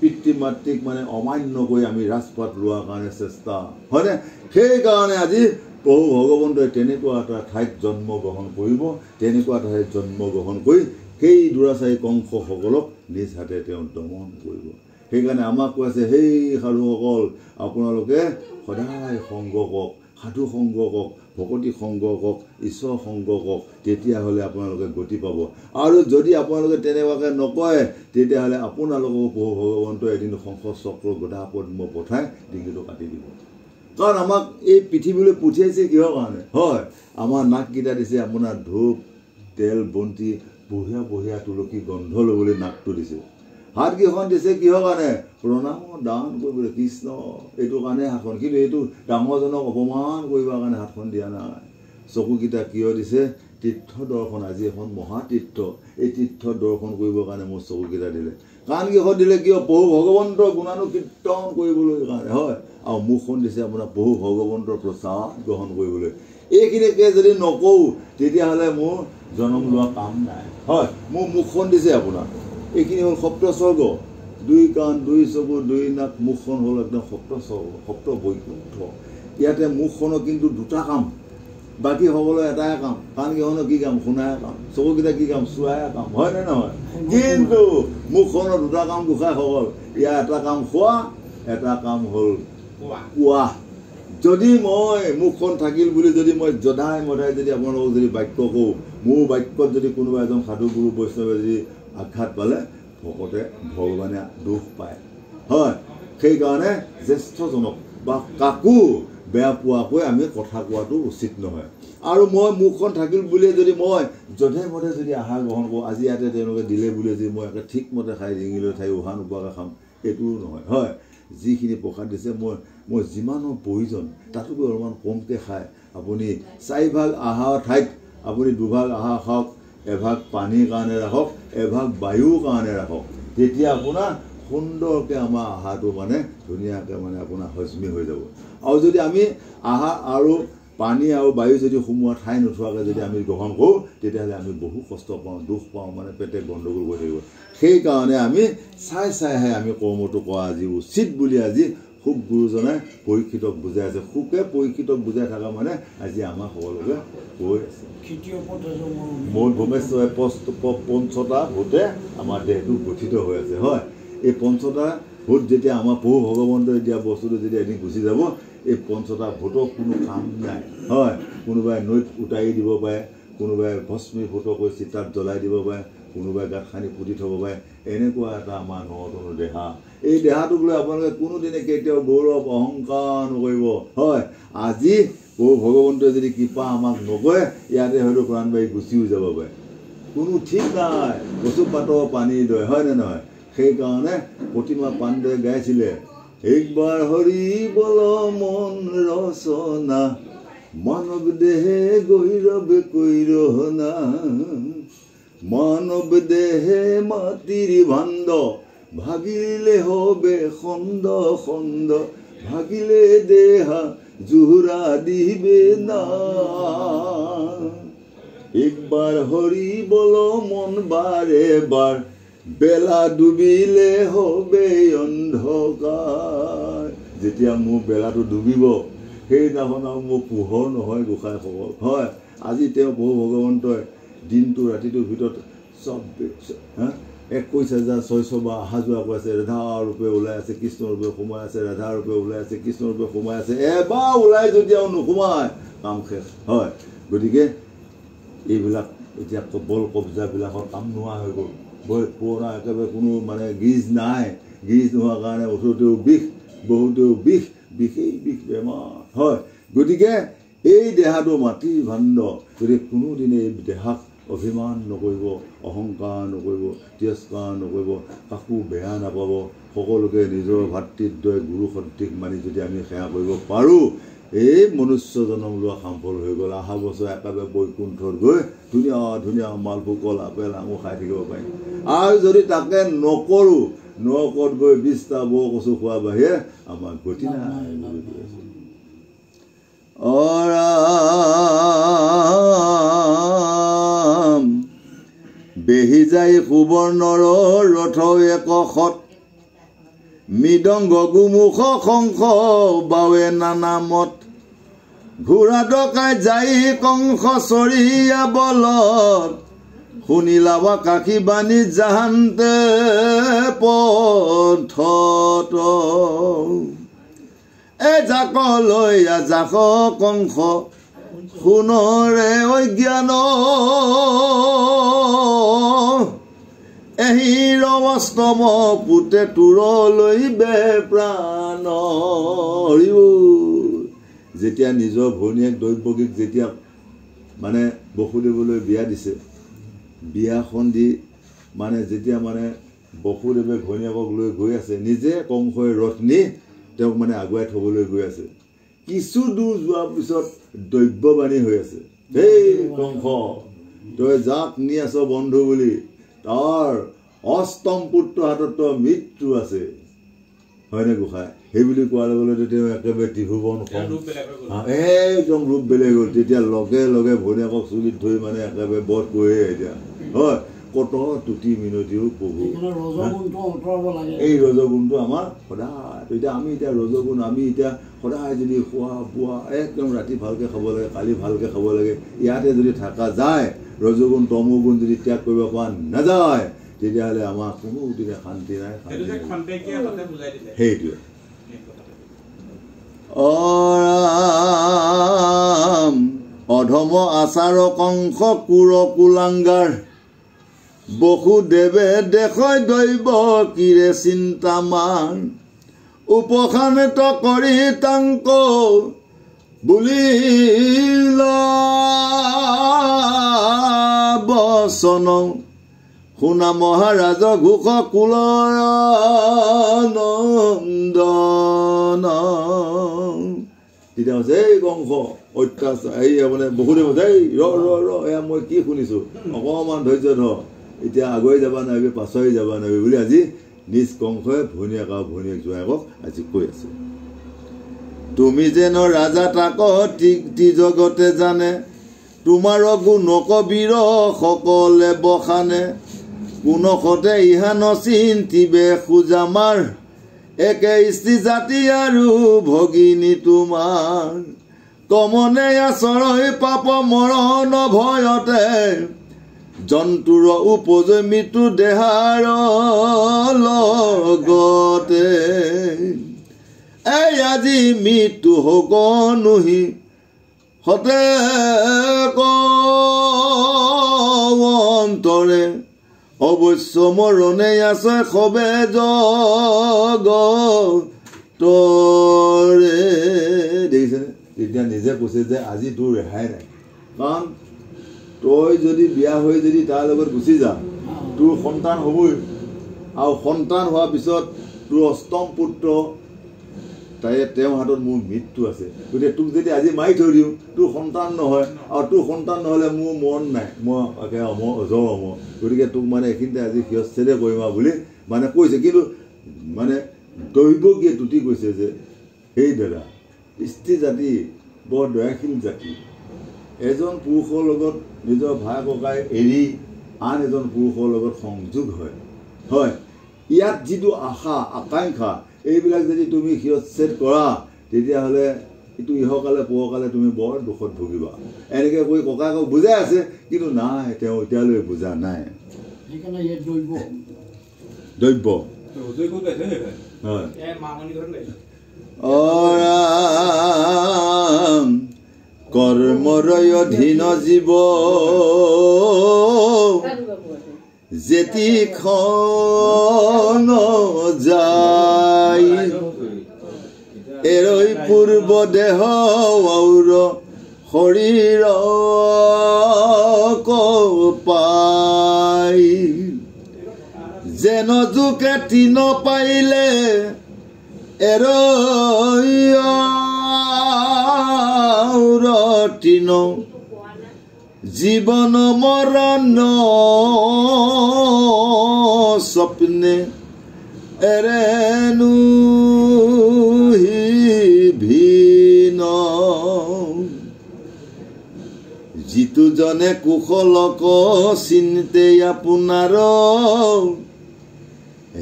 পিতৃ মাতৃক মানে অমান্য কৰি আমি ৰাজপাট লোৱাৰ কাৰণে চেষ্টা হয়নে সেইকাৰণে আজি প্ৰভু ভগৱন্তই তেনেকুৱা এটা ঠাইত জন্ম গ্ৰহণ কৰিব তেনেকুৱা ঠাইত জন্ম গ্ৰহণ কৰি সেই দুৰাচাৰী কংসসকলক নিজ হাতে তেওঁ দমন কৰিব সেইকাৰণে আমাক কৈ আছে সেই সাধুসকল আপোনালোকে সদায় সংগ কৰক সাধু সংগ কৰক ভকতি সংগ কৰক ঈশ্বৰ সংগ কৰক তেতিয়াহ'লে আপোনালোকে গতি পাব আৰু যদি আপোনালোকে তেনেকুৱাকৈ নকয় তেতিয়াহ'লে আপোনালোকক প্ৰভু ভগৱন্তই এদিন শংখ চক্ৰ গদা পদ্ম পঠাই ডিঙিটো কাটি দিব কাৰণ আমাক এই পৃথিৱীলৈ পঠিয়াইছে কিহৰ কাৰণে হয় আমাৰ নাককেইটা দিছে আপোনাৰ ধূপ তেল বন্তি বঢ়িয়া বঢ়িয়া তুলসী গন্ধ ল'বলৈ নাকটো দিছে হাতকেইখন দিছে কিহৰ কাৰণে প্ৰণাম দান কৰিবলৈ কৃষ্ণ এইটো কাৰণে হাতখন কিন্তু এইটো ডাঙৰজনক অপমান কৰিবৰ কাৰণে হাতখন দিয়া নাই চকুকেইটা কিয় দিছে তীৰ্থ দৰ্শন আজি এখন মহাতীৰ্থ এই তীৰ্থ দৰ্শন কৰিবৰ কাৰণে মোৰ চকুকেইটা দিলে কাণকেইখন দিলে কিয় প্ৰভু ভগৱন্তৰ গুণানুকীৰ্তন কৰিবলৈ কাৰণে হয় আৰু মুখখন দিছে আপোনাৰ প্ৰভু ভগৱন্তৰ প্ৰসাদ গ্ৰহণ কৰিবলৈ এইখিনিকে যদি নকওঁ তেতিয়াহ'লে মোৰ জন্ম লোৱা কাম নাই হয় মোৰ মুখখন দিছে আপোনাৰ এইখিনি হ'ল সপ্ত স্বৰ্গ 2 কাণ 2 চকু 2 নাক মুখখন হ'ল একদম সপ্ত স্বৰ্গ সপ্ত বৈকুণ্ঠ ইয়াতে মুখখনৰ কিন্তু দুটা কাম বাকী সকলো এটাই কাম কাণকেইখনৰ কি কাম শুনাই কাম চকুকেইটা কি কাম চোৱাই কাম হয় নে নহয় কিন্তু মুখখনৰ দুটা কাম গোসাঁইসকল ইয়াৰ এটা কাম খোৱা এটা কাম হ'ল কোৱা যদি মই মুখখন থাকিল বুলি যদি মই জদাই মদাই যদি আপোনালোকক যদি বাক্য কওঁ মোৰ বাক্যত যদি কোনোবা এজন সাধু গুৰু বৈষ্ণৱে যদি আঘাত পালে ভকতে ভগৱানে দুখ পায় হয় সেইকাৰণে জ্যেষ্ঠজনক বা কাকো বেয়া পোৱাকৈ আমি কথা কোৱাটো উচিত নহয় আৰু মই মুখখন থাকিল বুলিয়ে যদি মই যধে মধে যদি আহাৰ গ্ৰহণ কৰোঁ আজি ইয়াতে তেওঁলোকে দিলে বুলি যদি মই একে ঠিকমতে খাই ডিঙিলৈ ঠাই উশাহ নোপোৱাকৈ খাম এইটোও নহয় হয় যিখিনি প্ৰসাদ দিছে মই যিমানৰ প্ৰয়োজন তাতোকৈ অলপমান কমকৈ খায় আপুনি 4 ভাগ আহাৰ ঠাইত আপুনি 2 ভাগ আহাৰ খাওক এভাগ পানীৰ কাৰণে ৰাখক এভাগ বায়ুৰ কাৰণে ৰাখক তেতিয়া আপোনাৰ সুন্দৰকৈ আমাৰ আহাৰটো মানে ধুনীয়াকৈ মানে আপোনাৰ হজমি হৈ যাব আৰু যদি আমি আহাৰ আৰু পানী আৰু বায়ু যদি সোমোৱা ঠাই নোথোৱাকৈ যদি আমি গ্ৰহণ কৰোঁ তেতিয়াহ'লে আমি বহু কষ্ট পাওঁ দুখ পাওঁ মানে পেটে গণ্ডগোল হৈ থাকিব সেইকাৰণে আমি চাইহে আমি কৰ্মটো কৰা আজি উচিত বুলি আজি সুখ গুৰুজনাই পৰীক্ষিতক বুজাই আছে সুখে পৰীক্ষিতক বুজাই থকা মানে আজি আমাৰ সকলোকে কৈ আছে মূল ভূমেশ্বৰে পঞ্চটা ভূতে আমাৰ দেহটো গঠিত হৈ আছে হয় এই পঞ্চটা ভূত যেতিয়া আমাৰ প্ৰভু ভগৱন্তই দিয়া বস্তুটো যেতিয়া এদিন গুচি যাব এই পঞ্চটা ভূতৰ কোনো কাম নাই হয় কোনোবাই নৈত উটাই দিব পাৰে কোনোবাই ভস্মীভূত কৰি চিতাত জ্বলাই দিব পাৰে কোনোবাই গাঁত খানি পুতি থ'ব পাৰে এনেকুৱা এটা আমাৰ নতনো দেহা এই দেহাটোক লৈ আপোনালোকে কোনোদিনে কেতিয়াও গৌৰৱ অহংকাৰ নকৰিব হয় আজি প্ৰভু ভগৱন্তই যদি কৃপা আমাক নকৰে ইয়াতে হয়তো প্ৰাণবায়ী গুচিও যাব পাৰে কোনো ঠিক নাই কচুপাতৰ পানী দয় হয় নে নহয় সেইকাৰণে প্ৰতিমা পাণ্ডে গাইছিলে একবাৰ হৰি বল মন ৰচনা মানৱ দেহে গৈৰৱ কৈৰহনা মানৱ দেহে মাটিৰ ভাণ্ড ভাগিলে হবে খণ্ড খণ্ড ভাগিলে দেহা জোহৰা দিবে না একবাৰ হৰি বল মন বাৰে বাৰ বেলা ডুবিলে হবে অন্ধকাৰ যেতিয়া মোৰ বেলাটো ডুবিব সেইদিনাখন আৰু মোৰ পোহৰ নহয় গোসাঁইসকল হয় আজি তেওঁ প্ৰভু ভগৱন্তই দিনটো ৰাতিটোৰ ভিতৰত চব 21,600 বাৰ অহা যোৱা কৰি আছে ৰাধা ৰূপে ওলাই আছে কৃষ্ণ ৰূপে সোমাই আছে ৰাধা ৰূপে ওলাই আছে কৃষ্ণ ৰূপে সোমাই আছে এবাৰ ওলাই যদি আৰু নোসোমায় কাম শেষ হয় গতিকে এইবিলাক এতিয়া বল কব্জাবিলাকৰ কাম নোহোৱা হৈ গ'ল পুৰণা একেবাৰে কোনো মানে গীজ নাই গীজ নোহোৱাৰ কাৰণে ওচৰতেও বিষ বহুতেও বিষেই বিষ বেমাৰ হয় গতিকে এই দেহাটো মাটিৰ ভাণ্ড গতিকে কোনোদিনে এই দেহাক অভিমান নকৰিব অহংকাৰ নকৰিব তিৰস্কাৰ নকৰিব কাকো বেয়া নাপাব সকলোকে নিজৰ ভাতৃদ্বয় গুৰু সদৃশ মানি যদি আমি সেৱা কৰিব পাৰোঁ এই মনুষ্য জন্ম লোৱা সাম্ফল হৈ গ'ল অহা বছৰ একেবাৰে বৈকুণ্ঠত গৈ ধুনীয়া ধুনীয়া মালভোগ কল আপেল আঙুৰ খাই থাকিব পাৰিম আৰু যদি তাকে নকৰোঁ নৰকত গৈ 20টা বৰ কচু খোৱা বাহিৰে আমাৰ গতি নাই বেহি যায় সুবৰ্ণৰ ৰথ একশত মৃদংগ গোমুখ শংখ বাৱে নানামত ঘোঁৰা ডকাই যাই কংস চৰিয়া বলত শুনিলাবা কাশী বাণী জাহান্তে পথত জাকলৈ জাক কংস শুনৰে অজ্ঞান এহিৰ অষ্টম পুতে তোৰলৈ বে প্ৰাণ যেতিয়া নিজৰ ভনীয়েক দৈৱকীক যেতিয়া মানে বসুদেৱলৈ বিয়া দিছে বিয়াখন দি মানে যেতিয়া মানে বসুদেৱে ঘৈণীয়েকক লৈ গৈ আছে নিজে কংসই ৰথ নি তেওঁক মানে আগুৱাই থ'বলৈ গৈ আছে কিছু দূৰ যোৱাৰ পিছত দৈৱবাণী হৈ আছে হেই কংস তই যাক নি আছ বন্ধু বুলি তাৰ অষ্টম পুত্ৰ হাতত মৃত্যু আছে হয়নে গোসাঁই সেই বুলি কোৱাৰ লগে লগে তেওঁ একেবাৰে ত্ৰিভুৱন একদম ৰূপ বেলেগ হ'ল তেতিয়া লগে লগে ভনীয়েকক চুলিত ধৰি মানে একেবাৰে বধ কৰিয়ে এতিয়া হয় কত তুতি মিনতিও প্ৰভু ৰজগুণটো অঁতৰাব লাগে এই ৰজগুণটো আমাৰ সদায় এতিয়া আমি এতিয়া ৰজগুণ আমি এতিয়া সদায় যদি খোৱা বোৱা একদম ৰাতি ভালকৈ খাব লাগে কালি ভালকৈ খাব লাগে ইয়াতে যদি থকা যায় ৰজগুণ তমগুণ যদি ত্যাগ কৰিব পৰা নাযায় তেতিয়াহ'লে আমাৰ কোনো তেতিয়া শান্তি নাই সেইটোৱে অধম আচাৰ কংস কুৰ কুলাংগাৰ বসুদেৱে দেখয় দৈৱ কিৰে চিন্তামান উপখানিত কৰি তাংক বুলিল বচন শুনা মহাৰাজ ঘোষ কুলৰ নন্দন তেতিয়া হৈছে এই কংস অত্যাচাৰ এই মানে বহুদেৱ এই এয়া মই কি শুনিছোঁ অকণমান ধৈৰ্য ধৰ এতিয়া আগুৱাই যাব নোৱাৰিবি পাছৰি যাব নোৱাৰিবি বুলি আজি নিজ কংসই ভনীয়েক আৰু ভনীয়েক জোৱায়েকক আজি কৈ আছে তুমি যেন ৰাজা তাক জগতে জানে তোমাৰ গুণ কবিৰ সকলে বখানে কোনখতে ইহা নচিন্তিবে খোজামাৰ একে স্ত্ৰী জাতি আৰু ভগিনী তোমাৰ তমনে আচৰৈ পাপ মৰণ ভয়তে জন্তুৰ উপজয় মৃত্যু দেহাৰ লগতে এই আজি মৃত্যু হক নুহি হতে অন্তৰে অৱশ্য মৰণে আছে সবে জগতৰে দেখিছেনে তেতিয়া নিজে কৈছে যে আজি তোৰ ৰেহাই নাই কাৰণ তই যদি বিয়া হৈ যদি তাৰ লগত গুচি যা তোৰ সন্তান হ'বই আৰু সন্তান হোৱাৰ পিছত তোৰ অষ্টম পুত্ৰ তেওঁৰ হাতত মোৰ মৃত্যু আছে গতিকে তোক যদি আজি মাৰি থৈ দিওঁ তোৰ সন্তান নহয় আৰু তোৰ সন্তান নহ'লে মোৰ মন নাই মই অজৰ অমৰ গতিকে তোক মানে এইখিনিতে আজি শিৰচ্ছেদে কৰিম আৰু বুলি মানে কৈছে কিন্তু মানে দৈৱকীয়ে তুতি কৈছে যে সেই দাদা স্ত্ৰী জাতি বৰ দয়াশীল জাতি এজন পুৰুষৰ লগত নিজৰ ভাই ককাই এৰি আন এজন পুৰুষৰ লগত সংযোগ হয় ইয়াত যিটো আশা আকাংক্ষা এইবিলাক যদি তুমি শিৰচ্ছেদ কৰা তেতিয়াহ'লে এইটো ইহকালে পৰকালে তুমি বৰ দুখত ভুগিবা এনেকৈ কৈ ককাকক বুজাই আছে কিন্তু নাই তেওঁ এতিয়ালৈ বুজা নাই দৈৱ কৰ্মৰয় অধীন জীৱ যেতিখন যায় এৰৈ পূৰ্ব দেহ ঔৰ শৰীৰ পাই যেন জোকে তিন পাইলে এৰৈ তিন জীবন মৰণ স্বপ্নে এৰেনু ভিন যিটো জনে কুশলক চিন্তে আপোনাৰ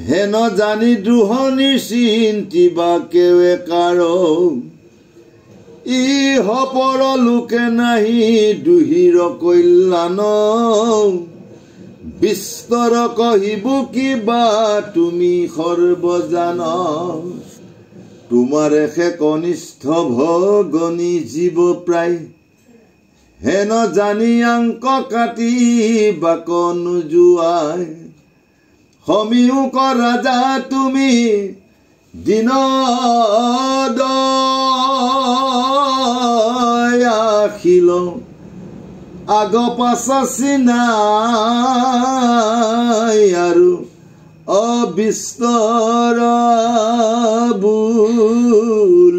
হেন জানি দ্ৰোহনি চিন্তিবা কেৱে কাৰ ইহপৰ লোকে নাহি দুহিৰ কল্যাণ বিস্তৰ কহিব কিবা তুমি সৰ্বজান তোমাৰে সে কনিষ্ঠ ভগনী জীৱ প্ৰায় হেন জানি আংক কাটি বাক নোযোৱাই সমীউক ৰাজা তুমি দিন দয়াশীল আগ পাছা চিনাই আৰু অবিস্তৰ বুলিল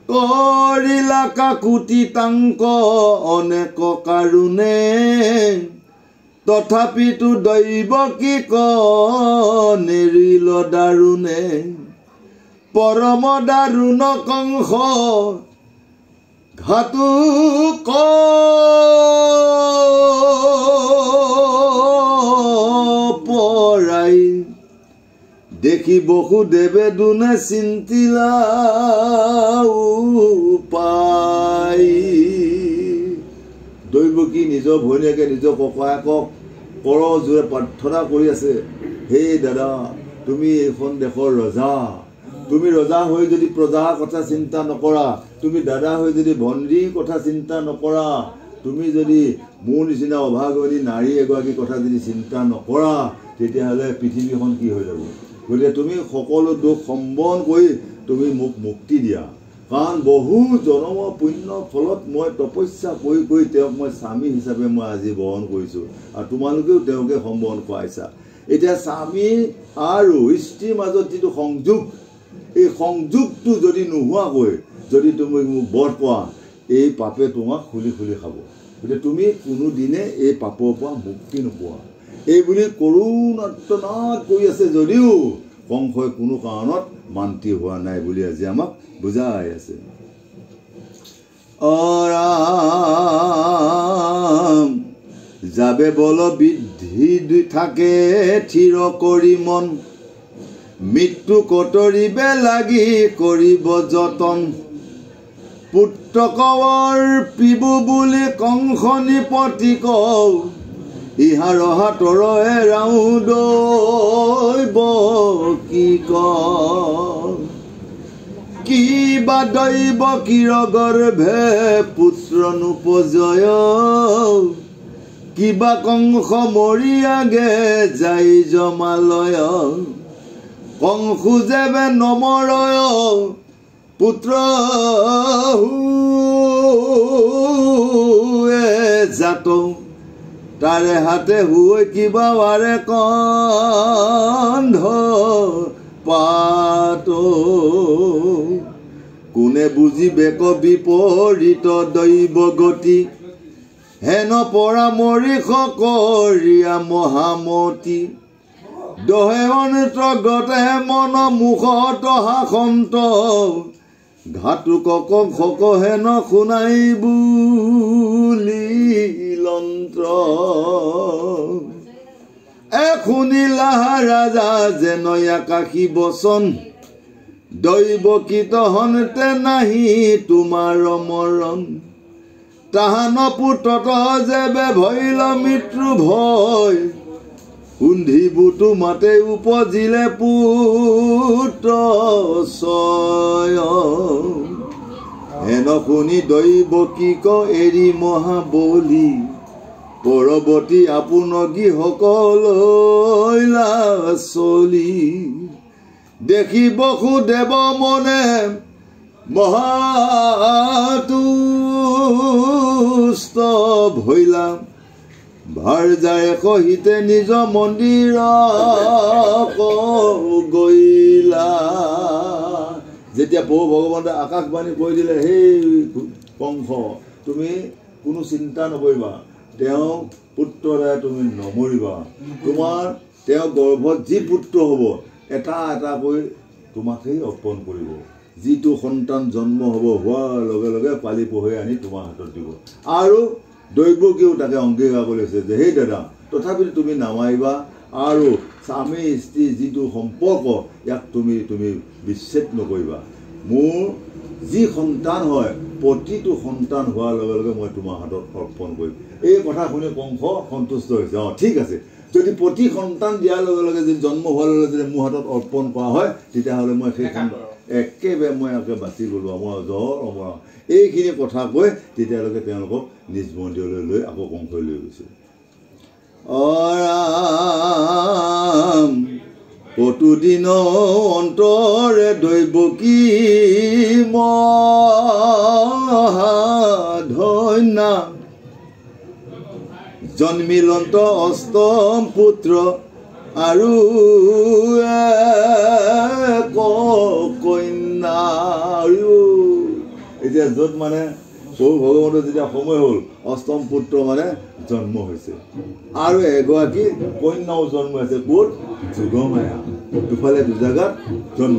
কৰিলা কাকুতি তাংক অনেক কাৰুণে তথাপিতো দৈৱ কি নেৰিল দাৰুণে পৰম দাৰুণ কংস ঘাতুক পৰাই দেখি বসুদেৱে দুনে চিন্তিলা উপায় দৈৱকী নিজৰ ভনীয়েকে নিজৰ ককায়েকক কৰজোৰে প্ৰাৰ্থনা কৰি আছে, হে দাদা তুমি এইখন দেশৰ ৰজা, তুমি ৰজা হৈ যদি প্ৰজাৰ কথা চিন্তা নকৰা, তুমি দাদা হৈ যদি ভণ্টিৰ কথা চিন্তা নকৰা, তুমি যদি মোৰ নিচিনা অভাগী নাৰী এগৰাকীৰ কথা যদি চিন্তা নকৰা, তেতিয়াহ'লে পৃথিৱীখন কি হৈ যাব। গতিকে তুমি সকলো দুখ সম্বন কৰি তুমি মোক মুক্তি দিয়া, কাৰণ বহু জনমৰ পুণ্যৰ ফলত মই তপস্যা কৰি কৰি তেওঁক মই স্বামী হিচাপে মই আজি বৰণ কৰিছোঁ, আৰু তোমালোকেও তেওঁকে সম্বৰণ কৰাইছা। এতিয়া স্বামী আৰু স্ত্ৰীৰ মাজত যিটো সংযোগ, এই সংযোগটো যদি নোহোৱাকৈ যদি তুমি মোক বধ কৰা, এই পাপে তোমাক খুলি খুলি খাব। গতিকে তুমি কোনোদিনে এই পাপৰ পৰা মুক্তি নোপোৱা। এই বুলি কৰুণাৰ্তনাদ কৰি আছে যদিও কংসই কোনো কাৰণত মান্তি হোৱা নাই বুলি আজি আমাক বুজাই আছে। অৰাম যাবে বল বৃদ্ধি থাকে থিৰ কৰি মন, মৃত্যু কতৰিবে লাগি কৰিব যতন, পুত্ৰকৰ পিবু বুলি কংস নিপতি কওঁ, ইহাৰ হাতৰ এৰাও দৈব কি কিবা দৈব কিৰগৰ্ভে পুত্ৰ নোপজয়, কিবা কংস মৰি আগে যাই জমালয়, কংসু যেবে নমৰয় পুত্ৰ জাত, তাৰে হাতে হৈ কিবা বাৰে কন্ধ পাত, কোনে বুজিবে ক বিপৰীত দৈৱ গতি, হেন পৰামৰিষ কৰিয়া মহামতি, দহে অন্তৰ্গতে মন মুখত হাসন্ত, ঘাতুকক ঘক হেন শুনাই বুলি লন্ত্ৰ, শুনিলা ৰাজা যেন আকাশী বচন, দৈৱকীত হনতে নাহি তোমাৰ মৰণ, তাহান পুতত যেবে ভৈল মৃত্যু ভয়, কুন্ধিবুটো মাতে উপজিলে পুত্ৰ ছয়, হেন শুনি দৈৱকীক এৰি মহাবলী, পৰৱতী আপোন গৃহকলৈলা চলি, দেখি বসুদেৱ মনে মহাতুষ্ট ভৈলা, ভাৰ্যাৰে সহিতে নিজ মন্দিৰ গৈলা। যেতিয়া প্ৰভু ভগৱন্তই আকাশবাণী কৈ দিলে, সেই কংস তুমি কোনো চিন্তা নকৰিবা, তেওঁ পুত্ৰৰে তুমি নমৰিবা, তোমাৰ তেওঁ গৰ্ভত যি পুত্ৰ হ'ব এটা এটাকৈ তোমাকেই অৰ্পণ কৰিব, যিটো সন্তান জন্ম হ'ব হোৱাৰ লগে লগে পালি পঢ়ি আনি তোমাৰ হাতত দিব। আৰু দৈৱকীয়েও তাকে অংগীকাৰ কৰিছে যে সেই দাদা তথাপিতো তুমি নামাৰিবা, আৰু স্বামী স্ত্ৰীৰ যিটো সম্পৰ্ক ইয়াক তুমি বিচ্ছেদ নকৰিবা, মোৰ যি সন্তান হয় প্ৰতিটো সন্তান হোৱাৰ লগে লগে মই তোমাৰ হাতত অৰ্পণ কৰিম। এই কথা শুনি কংস সন্তুষ্ট হৈছে, ঠিক আছে, যদি প্ৰতি সন্তান দিয়াৰ লগে লগে যদি জন্ম হোৱাৰ লগে যদি মোৰ হাতত অৰ্পণ কৰা হয়, তেতিয়াহ'লে মই সেই একেবাৰে মই বাচি গ'লোঁ, মই অজৰ অমৰ। এইখিনি কথা কৈ তেতিয়ালৈকে তেওঁলোকক নিজ মন্দিৰলৈ লৈ আকৌ কংসই লৈ গৈছিল। অৰাম কতোদিন অন্তৰে দৈৱকী মহাধন্যা, জন্মিলন্ত অষ্টম পুত্ৰ আৰু কন্যা। এতিয়া য'ত মানে প্ৰভু ভগৱন্তৰ যেতিয়া সময় হ'ল, অষ্টম পুত্ৰ মানে জন্ম হৈছে, আৰু এগৰাকী কন্যাও জন্ম হৈছে ক'ত? যোগমায়া, দুফালে দুজাগাত জন্ম।